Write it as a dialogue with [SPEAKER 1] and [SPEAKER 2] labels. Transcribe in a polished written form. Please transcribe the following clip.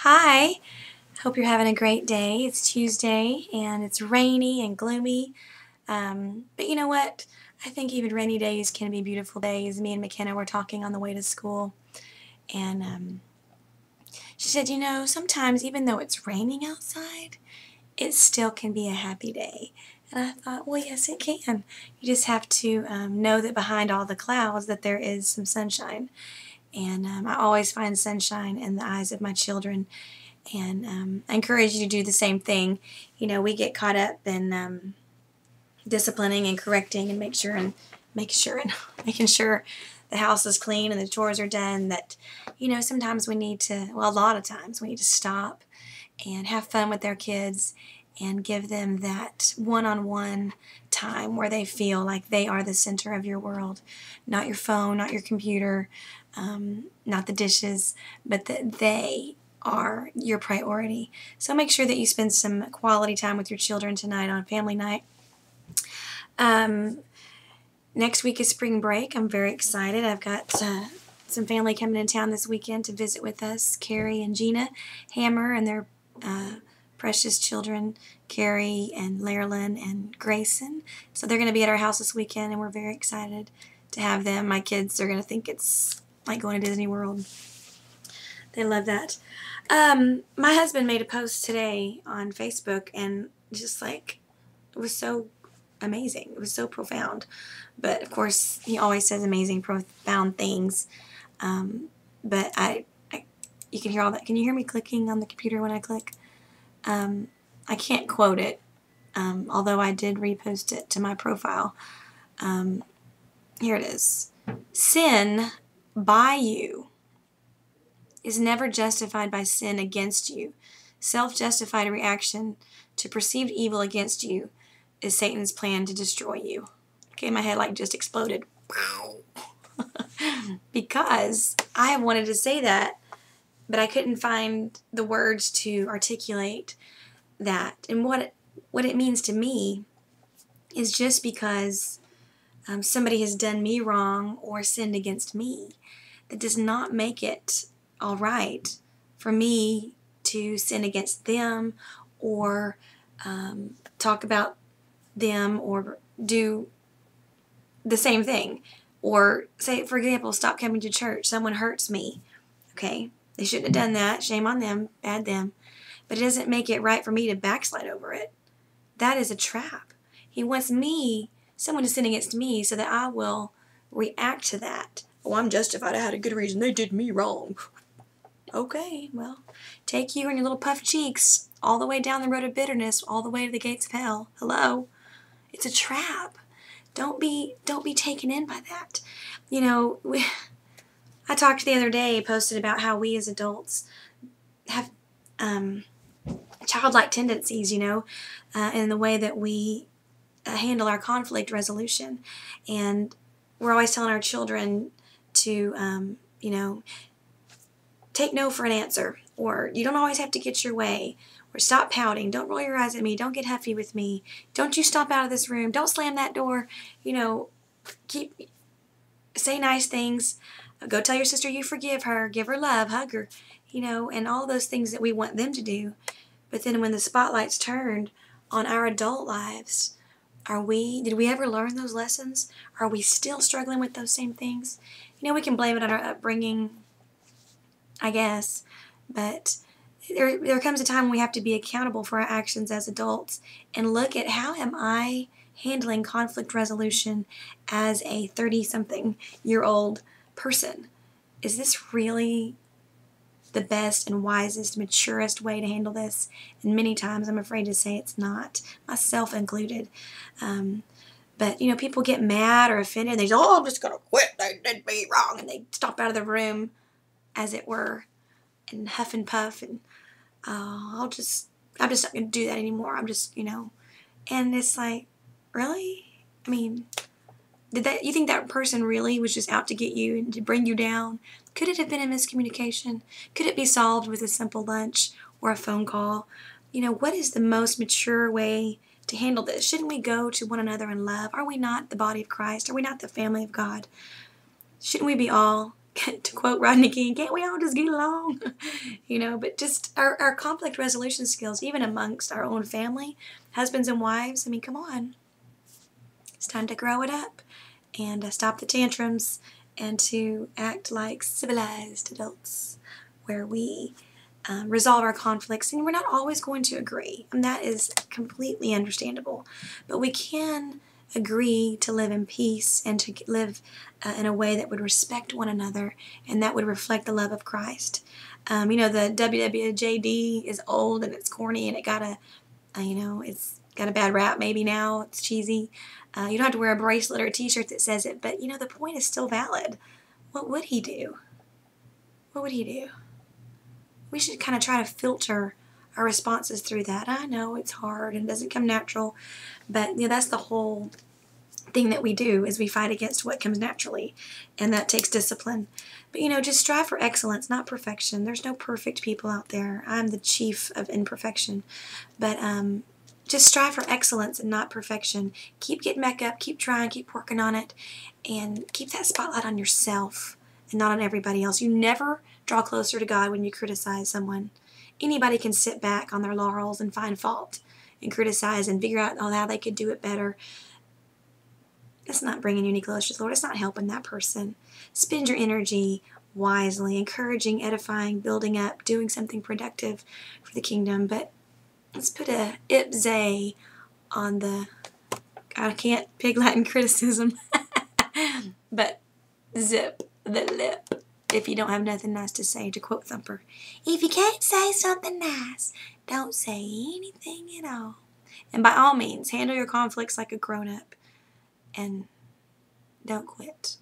[SPEAKER 1] Hi, hope you're having a great day. It's Tuesday and it's rainy and gloomy. But you know what? I think even rainy days can be beautiful days. Me and McKenna were talking on the way to school, and she said, sometimes even though it's raining outside, it still can be a happy day. And I thought, well, yes, it can. You just have to know that behind all the clouds that there is some sunshine. And I always find sunshine in the eyes of my children. And I encourage you to do the same thing. We get caught up in disciplining and correcting and making sure the house is clean and the chores are done. That sometimes we need to. Well, a lot of times we need to stop and have fun with their kids and give them that one-on-one time where they feel like they are the center of your world, not your phone, not your computer, not the dishes, but that they are your priority. So make sure that you spend some quality time with your children tonight on family night. Next week is spring break. I'm very excited. I've got some family coming in town this weekend to visit with us. Carrie and Gina Hammer and their precious children, Carrie and Lairlyn and Grayson. So they're going to be at our house this weekend, and we're very excited to have them. My kids are going to think it's like going to Disney World. They love that. My husband made a post today on Facebook, and just like, it was so amazing. It was so profound. But of course, he always says amazing, profound things. But you can hear all that. Can you hear me clicking on the computer when I click? I can't quote it, although I did repost it to my profile. Here it is. Sin by you is never justified by sin against you. Self-justified reaction to perceived evil against you is Satan's plan to destroy you. Okay, my head like just exploded. Because I wanted to say that, but I couldn't find the words to articulate that. And what it means to me is just because somebody has done me wrong or sinned against me, that does not make it all right for me to sin against them or talk about them or do the same thing. Or say, for example, stop coming to church. Someone hurts me. Okay? They shouldn't have done that. Shame on them. Bad them. But it doesn't make it right for me to backslide over it. That is a trap. He wants someone to sin against me so that I will react to that. Oh, I'm justified. I had a good reason. They did me wrong. Okay, well, take you and your little puffed cheeks all the way down the road of bitterness, all the way to the gates of hell. Hello? It's a trap. Don't be taken in by that. I talked the other day, posted about how we as adults have childlike tendencies, in the way that we handle our conflict resolution. And we're always telling our children to, take no for an answer, or you don't always have to get your way, or stop pouting, don't roll your eyes at me, don't get huffy with me, don't you stomp out of this room, don't slam that door, say nice things, go tell your sister you forgive her, give her love, hug her, and all those things that we want them to do. But then when the spotlight's turned on our adult lives, did we ever learn those lessons? Are we still struggling with those same things? We can blame it on our upbringing, I guess, but there comes a time when we have to be accountable for our actions as adults and look at, how am I handling conflict resolution as a 30-something-year-old person? Is this really the best and wisest, maturest way to handle this? And many times I'm afraid to say it's not, myself included. But people get mad or offended, and they say, oh, I'm just going to quit, they did me wrong, and they stomp out of the room, as it were, and huff and puff, and I'm just not going to do that anymore. I'm just, and it's like, really? I mean, you think that person really was just out to get you and to bring you down? Could it have been a miscommunication? Could it be solved with a simple lunch or a phone call? What is the most mature way to handle this? Shouldn't we go to one another in love? Are we not the body of Christ? Are we not the family of God? Shouldn't we be all to quote Rodney King, can't we all just get along? But just our conflict resolution skills, even amongst our own family, husbands and wives, I mean, come on. It's time to grow it up and stop the tantrums and to act like civilized adults where we resolve our conflicts. And we're not always going to agree, and that is completely understandable. But we can agree to live in peace and to live in a way that would respect one another and that would reflect the love of Christ. The WWJD is old and it's corny and it's got a bad rap maybe now. It's cheesy. You don't have to wear a bracelet or a t-shirt that says it, but the point is still valid. What would he do? What would he do? We should kind of try to filter our responses through that. I know it's hard and doesn't come natural, but that's the whole thing that we do, is we fight against what comes naturally, and that takes discipline. But just strive for excellence, not perfection. There's no perfect people out there. I'm the chief of imperfection, but just strive for excellence and not perfection. Keep getting back up, keep trying, keep working on it, and keep that spotlight on yourself and not on everybody else. You never draw closer to God when you criticize someone. Anybody can sit back on their laurels and find fault and criticize and figure out how they could do it better. It's not bringing you any closer to the Lord. It's not helping that person. Spend your energy wisely, encouraging, edifying, building up, doing something productive for the kingdom. But let's put a ipse on the, I can't pig Latin criticism, but zip the lip if you don't have nothing nice to say, to quote Thumper. If you can't say something nice, don't say anything at all. And by all means, handle your conflicts like a grown-up and don't quit.